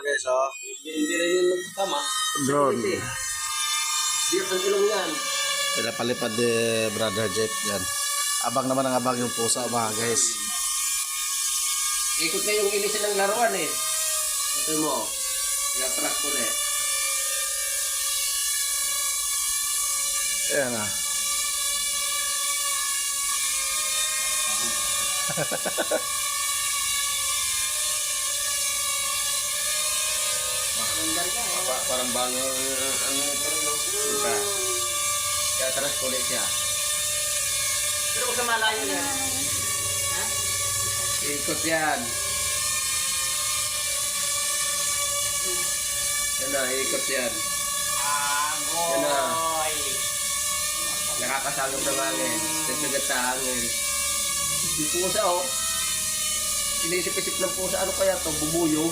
guys, oh. Hindi rin yung magkama. Drone. Di ang ilong yan. Pinapalipad ni Brother Jeff yan. Abang naman ang abang yung pusa mga guys. Ikot na yung inisin ng laruan eh. Ito mo. I-attract ko na eh. Ayan ah. Parang bango ano ito rin no? Diba? I-attract ko ulit siya. Pero huwag ka malayo yan. Ha? Ikot yan. Yan na, ikot yan. Yan na. Agoy. Nakakasalog ng hangin. Nagsagat sa hangin. Yung pusa oh. Inisip-isip ng pusa, ano kaya to? Bubuyog.